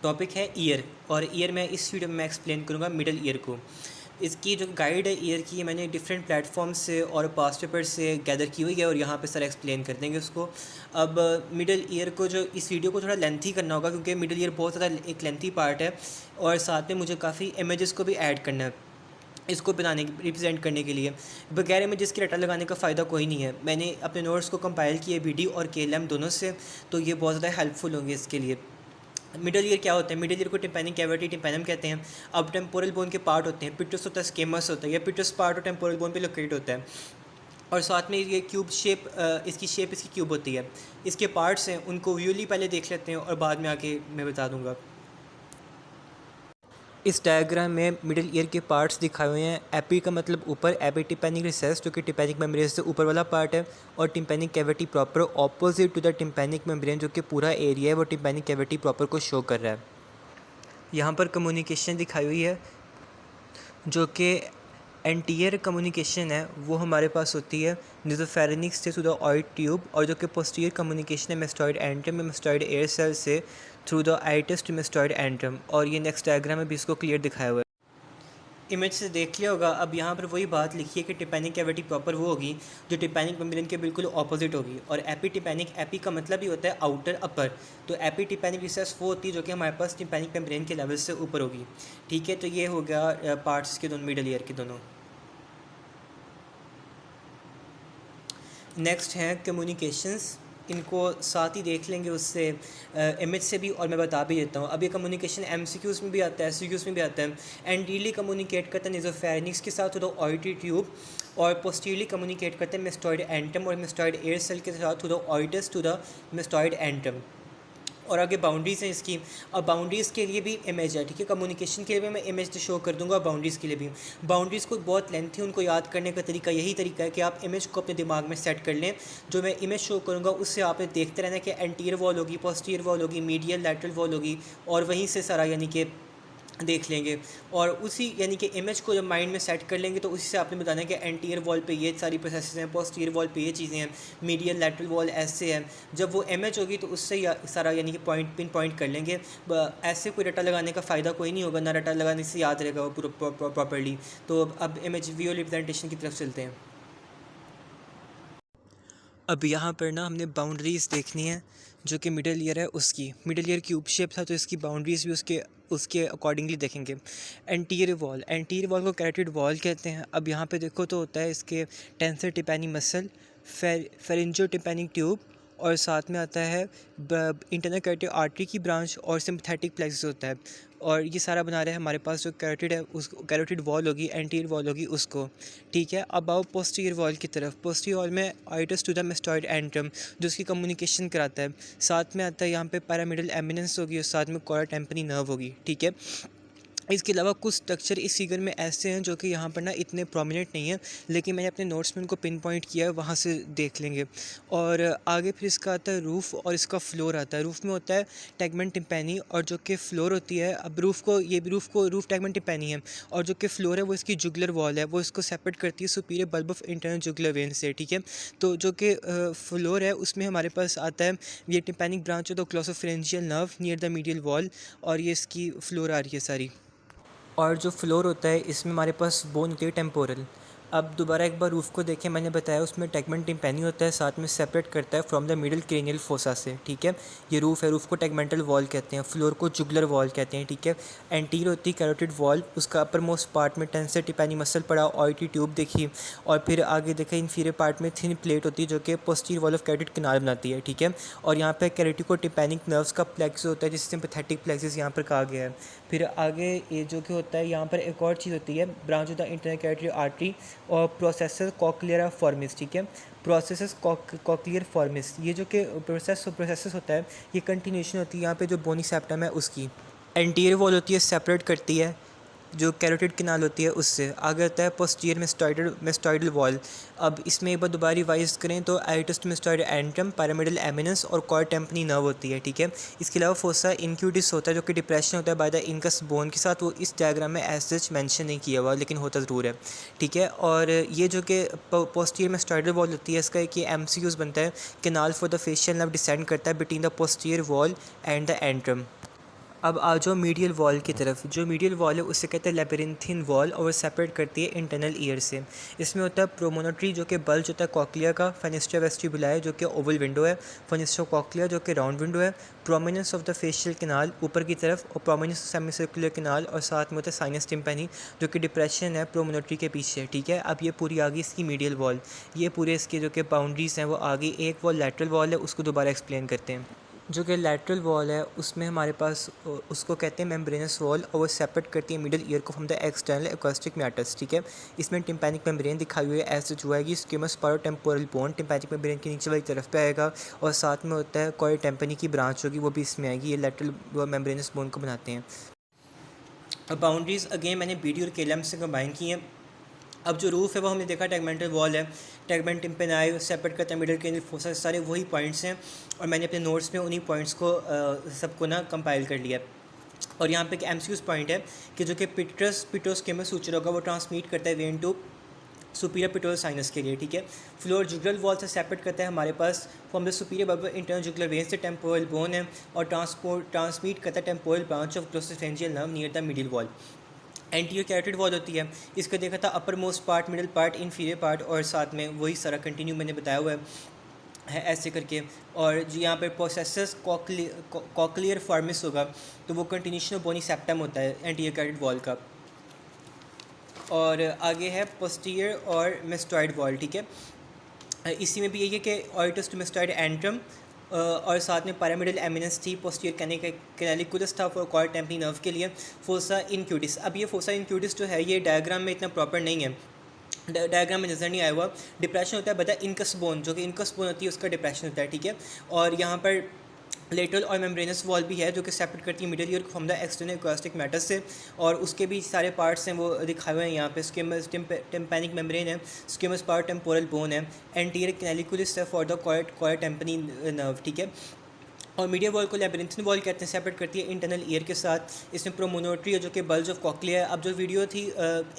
Topic है year, और year में इस वीडियो में मैं एक्सप्लेन करूँगा मिडल ईयर को। इसकी जो गाइड है ईयर की, मैंने डिफरेंट प्लेटफॉर्म से और पास्ट पेपर से गैदर की हुई है और यहाँ पे सर एक्सप्लेन कर देंगे उसको। अब मिडल ईयर को जो इस वीडियो को थोड़ा लेंथी करना होगा क्योंकि मिडल ईयर बहुत ज़्यादा एक लेंथी पार्ट है, और साथ में मुझे काफ़ी इमेजेस को भी ऐड करना है इसको बनाने रिप्रेजेंट करने के लिए। बगैर इमेजेस की रटा लगाने का फ़ायदा कोई नहीं है। मैंने अपने नोट्स को कंपाइल किए BD और KLM दोनों से, तो ये बहुत ज़्यादा हेल्पफुल होंगे इसके लिए। मिडल ईयर क्या होता है? मिडल ईयर को टिम्पैनिक कैविटी टिम्पैनम कहते हैं। अब टेम्पोरल बोन के पार्ट होते हैं, पिटस होता है, स्केमस होता है, या पिटस पार्ट और टेम्पोरल बोन पे लोकेट होता है, और साथ में ये क्यूब शेप, इसकी शेप इसकी क्यूब होती है। इसके पार्ट्स हैं, उनको व्यूली पहले देख लेते हैं और बाद में आके मैं बता दूंगा। इस डायग्राम में मिडिल ईयर के पार्ट्स दिखाए हुए हैं। एपी का मतलब ऊपर, एपी टिम्पैनिक रिसेस जो कि टिम्पैनिक मेम्ब्रेन से ऊपर वाला पार्ट है, और tympanic cavity proper opposite to the tympanic membrane, जो कि पूरा एरिया है वो टिम्पैनिक कैविटी प्रॉपर को शो कर रहा है। यहाँ पर कम्युनिकेशन दिखाई हुई है, जो कि एंटीरियर कम्युनिकेशन है वो हमारे पास होती है निज़ोफेरेनिक्स से थ्रू द ऑइड ट्यूब, और जो कि पोस्टीरियर कम्युनिकेशन है मेस्टॉइड एंट्रम में मेस्टॉइड एयर सेल से through the aditus to mastoid antrum. और ये नेक्स्ट डायग्राम में भी इसको क्लियर दिखाया हुआ है। इमेज से देख लिया होगा। अब यहाँ पर वही बात लिखी है कि टिम्पैनिक कैविटी प्रॉपर वो होगी जो टिम्पैनिक मेम्ब्रेन के बिल्कुल ऑपोजिट होगी, और एपी टिम्पैनिक, एपी का मतलब ही होता है आउटर अपर, तो एपी टिम्पैनिक रिसेस वो होती है जो कि हमारे पास टिम्पैनिक मेम्ब्रेन के लेवल से ऊपर होगी। ठीक है, तो ये हो गया पार्ट्स के दोनों, मिडल ईयर के दोनों। नेक्स्ट है कम्युनिकेशंस, इनको साथ ही देख लेंगे उससे इमेज से भी, और मैं बता भी देता हूँ। अब ये कम्युनिकेशन MCQs में भी आता है, SCQs में भी आता है। एंटीरियरली कम्युनिकेट करता है निज़ोफेरेनिक्स के साथ थ्रू द ऑइटरी ट्यूब, और पोस्टीरियरली कम्युनिकेट करते हैं मेस्टॉइड एंट्रम और मेस्टॉइड एयर सेल के साथ through the aditus to the mastoid antrum. और आगे बाउंड्रीज़ हैं इसकी। अब बाउंड्रीज़ के लिए भी इमेज है, ठीक है। कम्युनिकेशन के लिए भी मैं इमेज शो कर दूंगा, बाउंड्रीज़ के लिए भी। बाउंड्रीज़ को बहुत लेंथी, उनको याद करने का तरीका यही तरीका है कि आप इमेज को अपने दिमाग में सेट कर लें। जो मैं इमेज शो करूँगा उससे आपने देखते रहना कि एंटीरियर वॉल होगी, पोस्टीरियर वॉल होगी, मीडियल लैटरल वॉल होगी, और वहीं से सारा यानी कि देख लेंगे। और उसी यानी कि इमेज को जब माइंड में सेट कर लेंगे तो उसी से आपने बताना है कि एंटीरियर वॉल पे ये सारी प्रोसेसेस हैं, पोस्टीरियर वॉल पे ये चीज़ें हैं, मीडियल लैटरल वॉल ऐसे है। जब वो इमेज होगी तो उससे सारा यानी कि पिन पॉइंट कर लेंगे। ऐसे कोई रटा लगाने का फ़ायदा कोई नहीं होगा, ना रटा लगाने से याद रहेगा वो पूरा प्रॉपरली। तो अब इमेज व्यू रिप्रेजेंटेशन की तरफ चलते हैं। अब यहाँ पर ना हमने बाउंड्रीज़ देखनी है जो कि मिडल ईयर है उसकी। मिडल ईयर क्यूब शेप था तो इसकी बाउंड्रीज़ भी उसके उसके अकॉर्डिंगली देखेंगे। एंटीरियर वॉल को कैरोटिड वॉल कहते हैं। अब यहाँ पे देखो तो होता है इसके टेंसर टिम्पैनी मसल, फेरिंजो टिम्पैनिक ट्यूब, और साथ में आता है इंटरनल कैरोटिड आर्टरी की ब्रांच, और सिंपैथेटिक प्लेक्सस होता है। और ये सारा बना रहे हैं हमारे पास जो कैरोटिड है, उस कैरोटिड वॉल होगी, एंटीरियर वॉल होगी उसको। ठीक है, अब आओ पोस्टीरियर वॉल की तरफ। पोस्टीरियर वॉल में आइटस टू द मेस्टॉइड एंट्रम जो उसकी कम्युनिकेशन कराता है। साथ में आता है यहाँ पे पैरामिडल एमिनेंस होगी, और साथ में कोरा टेम्पनी नर्व होगी। ठीक है, इसके अलावा कुछ स्ट्रक्चर इस फिगर में ऐसे हैं जो कि यहाँ पर ना इतने प्रोमिनेंट नहीं है, लेकिन मैंने अपने नोट्स में उनको पिन पॉइंट किया है, वहाँ से देख लेंगे। और आगे फिर इसका आता है रूफ़, और इसका फ्लोर आता है। रूफ़ में होता है टैगमेंट टिम्पैनी, और जो कि फ्लोर होती है, अब रूफ़ टैगमेंट टिम्पैनी है, और जो कि फ्लोर है वो इसकी जुगलर वॉल है, वो इसको सेपरेट करती है superior bulb of internal jugular vein से। ठीक है, तो जो कि फ्लोर है उसमें हमारे पास आता है ये टिम्पैनिक ब्रांच है, तो glossopharyngeal nerve near the medial wall, और ये इसकी फ्लोर आ रही है सारी। और जो फ्लोर होता है इसमें हमारे पास बोन होती है टेम्पोरल। अब दोबारा एक बार रूफ़ को देखें, मैंने बताया उसमें टैगमेंट टिम्पैनी होता है, साथ में सेपरेट करता है from the middle cranial fossa से। ठीक है, ये रूफ़ है, रूफ़ को टैगमेंटल वॉल कहते हैं, फ्लोर को जुगलर वॉल कहते हैं। ठीक है, एंटीरियर होती है कैरोटिड वॉल, उसका अपर मोस्ट पार्ट में टेंसर टिम्पैनी मसल पड़ा, ऑइटी ट्यूब देखी, और फिर आगे देखा इन्फीरियर पार्ट में थिन प्लेट होती है जो कि posterior wall of carotid canal बनाती है। ठीक है, और यहाँ पे कैरोटिको टिम्पैनिक नर्व्स का प्लेक्स होता है जिसे सिंपैथेटिक प्लेक्सस यहाँ पर कहा गया है। फिर आगे ये जो कि होता है यहाँ पर एक और चीज़ होती है, branch of the internal carotid artery और प्रोसेसर कॉक्लियर फॉर्मिस। ठीक है, प्रोसेसस कॉक्लियर फॉर्मिस, ये जो कि प्रोसेस होता है ये कंटिन्यूशन होती है यहाँ पे जो बोनी सेप्टम है उसकी। एंटीरियर वॉल होती है, सेपरेट करती है जो कैरोटिड कैनाल होती है उससे। आगे आता है पोस्टीरियर मेस्टॉइडल वॉल। अब इसमें एक बार दोबारा रिवाइज करें तो aditus to mastoid antrum, pyramidal eminence और कॉर टेम्पनी नर्व होती है। ठीक है, इसके अलावा फोसा इनक्यूटिस होता है जो कि डिप्रेशन होता है बाय द इनकस बोन के साथ, वो इस डायग्राम में एज सच मेंशन नहीं किया हुआ लेकिन होता ज़रूर है। ठीक है, और ये जो कि पोस्टीरियर मेस्टॉइडल वॉल होती है इसका एक ये MCQs बनता है, canal for the facial nerve descend करता है between the posterior wall and the antrum. अब आ जाओ मीडियल वॉल की तरफ। जो मीडियल वॉल है उसे कहते हैं लेबिरिंथिन वॉल और वो सेपरेट करती है इंटरनल ईयर से। इसमें होता है प्रोमोनोटरी जो कि बल्ज होता है कॉक्लिया का, फेनिस्ट्रा वेस्टिबुलाई जो कि ओवल विंडो है, फेनिस्ट्रा कॉक्लिया जो कि राउंड विंडो है, prominence of the facial canal ऊपर की तरफ और prominence of semi circular canal, और साथ में होता है साइनस टिम्पैनी जो कि डिप्रेशन है प्रोमोनोटरी के पीछे। ठीक है, अब ये पूरी आ गई इसकी मीडियल वॉल। ये पूरे इसके जो कि बाउंड्रीज़ हैं वो आ गई। एक वॉल लैटरल वॉल है, उसको दोबारा एक्सप्लेन करते हैं। जो कि लैटरल वॉल है उसमें हमारे पास उसको कहते हैं मेम्ब्रेनस वॉल, और वो सेपरेट करती है मिडल ईयर को from the external acoustic matters. ठीक है, इसमें टिम्पैनिक मेम्ब्रेन दिखाई हुई है एज जो आएगी स्क्यूमस पारोटेम्पोरल बोन टिम्पैनिक मेम्ब्रेन के नीचे वाली तरफ पे आएगा, और साथ में होता है कोई टेम्पनी की ब्रांच होगी वो भी इसमें आएगी। ये लैटरल मेम्ब्रेनस बोन को बनाते हैं। अब बाउंड्रीज़ अगेन मैंने बीडी और केलम से कंबाइन की हैं। अब जो रूफ़ है वो हमने देखा टैगमेंटल वॉल है, टैगमेंट टिम्पेनाई सेपरेट करता है मिडल के फोसा, सारे वही पॉइंट्स हैं, और मैंने अपने नोट्स में उन्हीं पॉइंट्स को सबको ना कंपाइल कर लिया। और यहाँ पे एक एमसीक्यूज पॉइंट है कि जो कि पिटोस्केमस सूचर होगा वो ट्रांसमिट करता है vein to superior petrosal sinus के लिए। ठीक है, फ्लोर जुगुलर वॉल से सेपरेट करता है हमारे पास from the superior bulb internal jugular vein से टेम्पोरल बोन है, और ट्रांसमिट करता है temporal branch of glossopharyngeal nerve near the middle wall. Anterior carotid wall होती है, इसका देखा था uppermost part, middle part, inferior part, और साथ में वही सारा कंटिन्यू मैंने बताया हुआ है ऐसे करके। और जो यहाँ पर प्रोसेसस कॉकलियर फॉर्मिस होगा तो वो कंटिन्यूशन ऑफ बोनी सेप्टम होता है एंटीरियर कैरोटिड वॉल का। और आगे है पोस्टीरियर और मेस्टॉइड वॉल। ठीक है, इसी में भी यही है कि ऑरिटस टू मेस्टॉइड एंट्रम, और साथ में पैरामिडल एमिनेंस थी, पोस्टीरियर कैनालिकुलस था फॉर कॉर्ड टेम्पनी नर्व के लिए, फोसा इनक्यूटिस। अब ये फोसा इनक्यूटिस जो है ये डायग्राम में इतना प्रॉपर नहीं है, डायग्राम में नज़र नहीं आया हुआ। डिप्रेशन होता है बता इनकस बोन, जो कि इनकस बोन होती है उसका डिप्रेशन होता है। ठीक है, और यहाँ पर लेटरल और मेम्ब्रेनस वॉल भी है जो कि सेपरेट करती है middle ear from the external acoustic matters से, और उसके भी सारे पार्ट्स हैं वो दिखाए हुए हैं यहाँ पे। स्क्यूमस टिम्पैनिक मेम्ब्रेन है, स्क्यूमस पार्ट टेम्पोरल बोन है, एंटीरियर कैनालिकुलस है for the chorda tympani nerve. ठीक है, और मीडिया वॉल को लेबिरिंथिन वॉल कहते हैं, सेपरेट करती है इंटरनल ईयर के साथ। इसमें प्रोमोनोटरी है जो कि बल्ज ऑफ कॉक्लिया है। अब जो वीडियो थी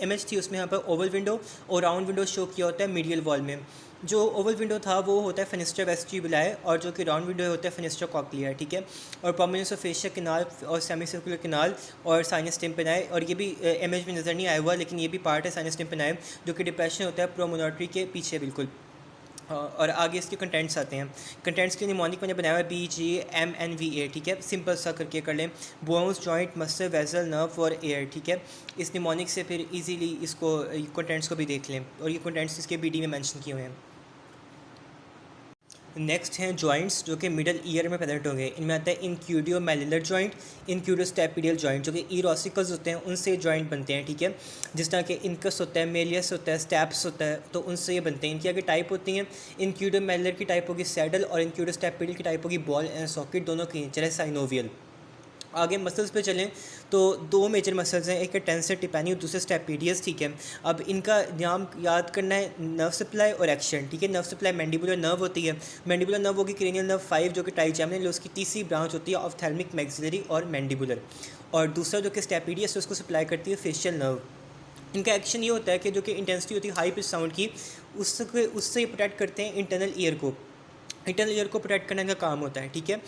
इमेज थी उसमें यहाँ पर ओवल विंडो और राउंड विंडो शो किया होता है मीडियल वॉल में। जो ओवल विंडो था वो होता है फेनिस्ट्रा वेस्टिबुलाई, और जो कि राउंड विंडो होता है फेनिस्ट्रा कॉक्लिया। ठीक है, और प्रोमिनेंस ऑफ फेशियल कैनाल और सेमी सर्कुलर कैनाल और साइनस टिम्पेनाई, और ये भी इमेज में नज़र नहीं आया हुआ लेकिन ये भी पार्ट है साइनस टिम्पेनाई जो कि डिप्रेशन होता है प्रोमोनोटरी के पीछे बिल्कुल। और आगे इसके कंटेंट्स आते हैं। कंटेंट्स के निमोनिक मैंने बनाया हुआ है BGMNVA। ठीक है, सिंपल सा करके कर लें, bones joint muscle vessel nerve और एयर। ठीक है, इस निमोनिक से फिर इजीली इसको कंटेंट्स को भी देख लें, और ये कंटेंट्स इसके BD में मेंशन किए हुए हैं। नेक्स्ट हैं जॉइंट्स जो कि मिडल ईयर में प्रेजेंट होंगे। इनमें आता है इंक्यूडियो मैलिलर जॉइंट, इंक्यूडियोस्टेपिडियल जॉइंट जो कि ईरोसिकल्स होते हैं उनसे जॉइंट बनते हैं। ठीक है, जिस तरह के इनकस होता है, मेलियस होता है, स्टेप्स होता है, तो उनसे ये बनते हैं। इनकी आगे टाइप होती हैं, इंक्यूडियो मैलिलर की टाइप होगी सैडल, और इंक्यूडियोस्टेपिडियल की टाइप होगी बॉल एंड सॉकेट, दोनों की चले साइनोवियल। आगे मसल्स पे चलें तो दो मेजर मसल्स हैं, एक है टेंसर टिपैनी और दूसरे स्टेपिडियस। ठीक है, अब इनका नाम याद करना है, नर्व सप्लाई और एक्शन। ठीक है, नर्व सप्लाई मैंडिबुलर नर्व होती है, मैंडिबुलर नर्व होगी क्रेनियल नर्व 5 जो कि ट्राइजेमिनल, उसकी तीसरी ब्रांच होती है ऑफ्थेल्मिक मैक्सिलरी और मैंडिबुलर, और दूसरा जो कि स्टेपिडियस है उसको सप्लाई करती है फेशियल नर्व। इनका एक्शन ये होता है कि जो कि इंटेंसिटी होती है हाई पिच साउंड की, उससे प्रोटेक्ट करते हैं इंटरनल ईयर को, इंटरनल ईयर को प्रोटेक्ट करने का काम होता है। ठीक है,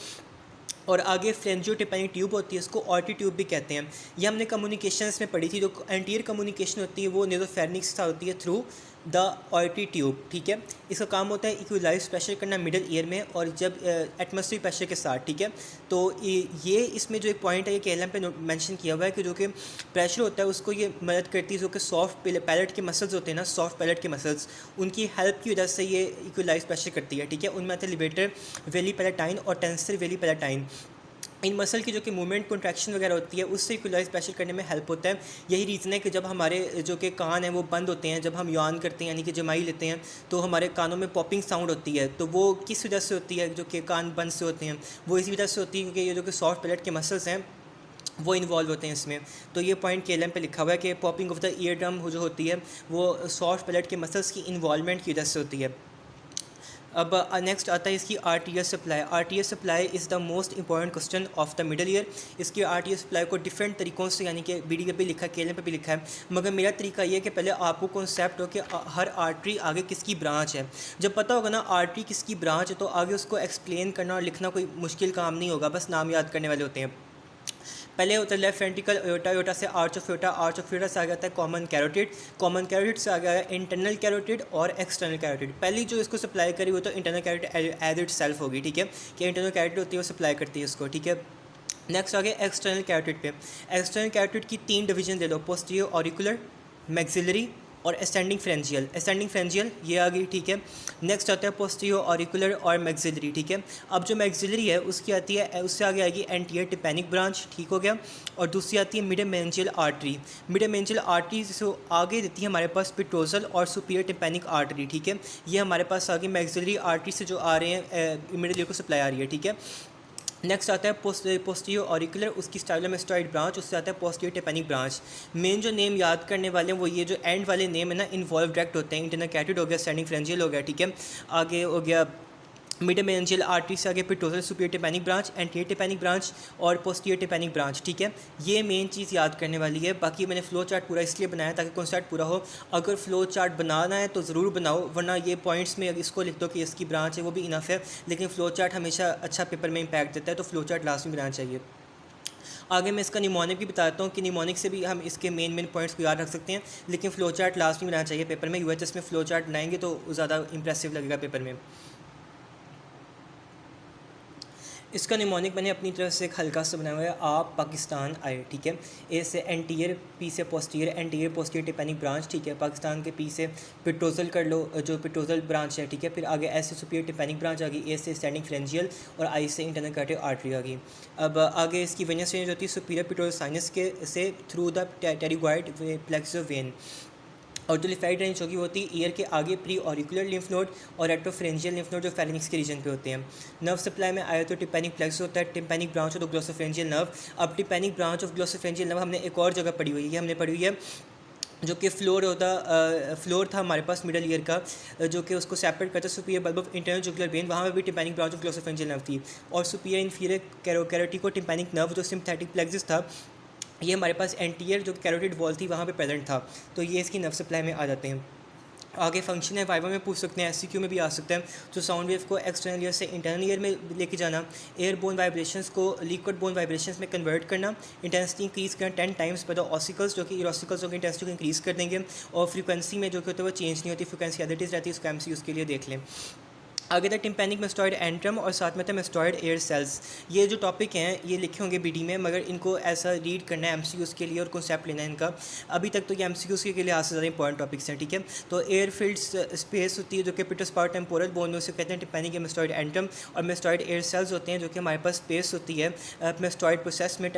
और आगे फ्रेंजियोटिपैनिक ट्यूब होती है, इसको ऑर्टी ट्यूब भी कहते हैं। ये हमने कम्युनिकेशंस में पढ़ी थी, जो एंटीरियर कम्युनिकेशन होती है वो नेज़ोफेरिंक्स से होती है थ्रू द ऑर्टी ट्यूब। ठीक है, इसका काम होता है इक्वलाइज प्रेशर करना मिडल ईयर में, और जब एटमॉस्फेरिक प्रेशर के साथ। ठीक है, तो ये इसमें जो एक पॉइंट है ये केलम पे मेंशन किया हुआ है कि जो कि प्रेशर होता है उसको ये मदद करती है, जो कि सॉफ्ट पैलेट के मसल्स होते हैं ना, सॉफ्ट पैलेट के मसल्स, उनकी हेल्प की वजह से ये इक्वलाइज प्रेशर करती है। ठीक है, उनमें आते हैं लिबरेटर वेली पैलेटाइन और टेंसर वेली पैलेटाइन। इन मसल की जो कि मूवमेंट कॉन्ट्रैक्शन वगैरह होती है उससे इक्वलाइज प्रेशर करने में हेल्प होता है। यही रीज़न है कि जब हमारे जो कि कान हैं वो बंद होते हैं, जब हम यान करते हैं यानी कि जमाई लेते हैं, तो हमारे कानों में पॉपिंग साउंड होती है, तो वो किस वजह से होती है, जो कि कान बंद से होते हैं, वो इसी वजह से होती है क्योंकि ये जो कि सॉफ्ट पैलेट के मसल्स हैं वो इन्वॉल्व होते हैं इसमें। तो ये पॉइंट केलम पे लिखा हुआ है कि popping of the ear drum जो होती है वो सॉफ्ट पैलेट के मसल्स की इन्वॉल्वमेंट की वजह से होती है। अब नेक्स्ट आता है इसकी RTS supply. RTS supply is the most important question of the middle ear. इसकी RTS सप्लाई को डिफरेंट तरीक़ों से यानी कि BD पे भी लिखा है, केलम पे भी लिखा है, मगर मेरा तरीका ये है कि पहले आपको कॉन्सेप्ट हो कि हर आर्टरी आगे किसकी ब्रांच है। जब पता होगा ना आर्टरी किसकी ब्रांच है तो आगे उसको एक्सप्लेन करना और लिखना कोई मुश्किल काम नहीं होगा, बस नाम याद करने वाले होते हैं। पहले होता है लेफ्ट वेंट्रिकल एयोटा, एयोटा से arch of aorta, arch of aorta से आ जाता है कॉमन कैरोटिड, कॉमन कैरोटिड से आ गया है इंटरनल कैरोटिड और एक्सटर्नल कैरोटिड। पहली जो इसको सप्लाई करी वो तो internal carotid as itself होगी, ठीक है, कि इंटरनल कैरोटिड होती है वो सप्लाई करती है इसको, ठीक है। नेक्स्ट आ गया एक्सटर्नल कैरोटिड पे। एक्सटर्नल कैरोटिड की 3 डिवीजन दे दो, पोस्टीरियर ऑरिकुलर, मैक्सिलरी और असेंडिंग फ्रेंजियल। असेंडिंग फ्रेंजियल ये आ गई, ठीक है। नेक्स्ट आता है पोस्टीरियर ऑरिकुलर और मैक्सिलरी, ठीक है। अब जो मैक्सिलरी है उसकी आती है, उससे आगे आएगी एंटीरियर टिम्पैनिक ब्रांच, ठीक हो गया। और दूसरी आती है मिडमेंजियल आर्टरी। मिडमेंजियल आर्टरी से आगे देती है हमारे पास पिट्रोजल और सुपीरियर टिम्पैनिक आर्टरी, ठीक है। ये हमारे पास आगे मैक्सिलरी आर्टरी से जो आ रहे हैं इमीडिएटली को सप्लाई आ रही है, ठीक है। नेक्स्ट आता है पोस्टीरियर ऑरिकुलर, उसकी स्टाइलोमेस्टॉइड ब्रांच, उससे आता है पोस्टीरियर टिम्पैनिक ब्रांच। मेन जो नेम याद करने वाले हैं वो ये जो एंड वाले नेम है ना, इन्वॉल्व डायरेक्ट होते हैं। इंटरनल कैरोटिड हो गया, स्टैंडिंग फ्रेंजियल हो गया, ठीक है। आगे हो गया मिडमेंजियल आर्टरी से आगे petrosal superior tympanic branch, anterior tympanic branch और पोस्टीरियर टिम्पैनिक ब्रांच, ठीक है। ये मेन चीज़ याद करने वाली है। बाकी मैंने फ्लो चार्ट पूरा इसलिए बनाया ताकि कॉन्सेप्ट पूरा हो। अगर फ्लो चार्ट बनाना है तो ज़रूर बनाओ, वरना ये पॉइंट्स में इसको लिख दो कि इसकी ब्रांच है, वो भी इनफ है। लेकिन फ्लो चार्ट हमेशा अच्छा पेपर में इम्पैक्ट देता है, तो फ्लो चार्ट लास्ट में बनाना चाहिए। आगे मैं इसका निमोनिक भी बताता हूँ कि निमोनिक से भी हम इसके मेन पॉइंट्स को याद रख सकते हैं, लेकिन फ्लो चार्ट लास्ट में बनाना चाहिए पेपर में। यूएचएस में फ्लो चार्ट बनाएंगे तो ज़्यादा इंप्रेसिव लगेगा पेपर में। इसका निमोनिक मैंने अपनी तरफ से एक हल्का सा बनाया हुआ है, आप पाकिस्तान आए, ठीक है। ए से एंटीरियर, पी से posterior, anterior posterior tympanic branch, ठीक है। पाकिस्तान के पी से पिट्रोजल कर लो, जो पिट्रोजल ब्रांच है, ठीक है। फिर आगे एस से सुपीरियर टिम्पैनिक ब्रांच आ गई, ए से स्टैंडिंग फ्रेंजियल और आई से इंटरनल कैरोटिड आर्टरी आ गई। अब आगे इसकी वेनस रेंज होती है सुपीरियर पिट्रोजल साइनस के से थ्रू द टेरिगॉइड प्लेक्सो वेन। और जो लिफाइड रेंज होगी वो होती है ईयर के आगे प्री ऑरिकुलर लिम्फ नोड और रेट्रोफ्रेंजियल लिम्फ नोड जो फेरिंक्स के रीजन पे होते हैं। नर्व सप्लाई में आया तो टिम्पैनिक प्लेक्स होता है, टिम्पैनिक ब्रांच हो तो ग्लोसोफ्रेंजियल नर्व। अब टिम्पैनिक ब्रांच ऑफ ग्लोसोफ्रेंजियल नर्व हमने एक और जगह पढ़ी हुई है, हमने पढ़ी हुई है जो कि फ्लोर था हमारे पास मिडल ईयर का, जो कि उसको सेपरेट करता है superior bulb of internal jugular when, वहाँ पर भी टिम्पैनिक ब्रांच ऑफ ग्लोसोफ्रेंजियल नर्व थी। और सुपीरियर इन्फीरियर कैरोटिको टिम्पैनिक नर्व जो सिम्पैथिक प्लेक्सिस था, ये हमारे पास एंटीरियर जो कैरोटिड वॉल थी वहाँ पे प्रेजेंट था। तो ये इसकी नर्व सप्लाई में आ जाते हैं। आगे फंक्शन है वाइवा में पूछ सकते हैं, एससीक्यू में भी आ सकते हैं। तो साउंड वेव को एक्सटर्नल ईयर से इंटरनल ईयर में लेके जाना, एयर बोन वाइब्रेशंस को लिक्विड बोन वाइब्रेशंस में कन्वर्ट करना, इंटेंसिटी इंक्रीज़ करना 10 टाइम्स बाय द ऑसिकल्स, जो कि ऑसिकल्स की इंटेंसिटी को इंक्रीज़ कर देंगे। और फ्रीक्वेंसी में जो कि होता है वो चेंज नहीं होती, फ्रीक्वेंसी एज इट इज़ रहती है। उसको एमसीक्यूज़ के लिए देख लें। आगे तक टिम्पैनिक मेस्टॉइड एंट्रम और साथ में था मेस्टॉइड एयर सेल्स। ये जो टॉपिक हैं ये लिखे होंगे बीडी में, मगर इनको ऐसा रीड करना है एमसीक्यूज़ के लिए और कॉन्सेप्ट लेना है इनका। अभी तक तो ये एमसीक्यूज़ के लिए आज से ज़्यादा इंपॉर्टेंट टॉपिक्स हैं, ठीक है। तो एयर फील्ड स्पेस होती है जो कि पिटस पावर टेम्पोरल बोन में उसे कहते हैं टिम्पैनिक या मेस्टॉइड एंट्रम। और मेस्टॉइड एयर सेल्स होते हैं जो कि हमारे पास स्पेस होती है मेस्टॉइड प्रोसेस में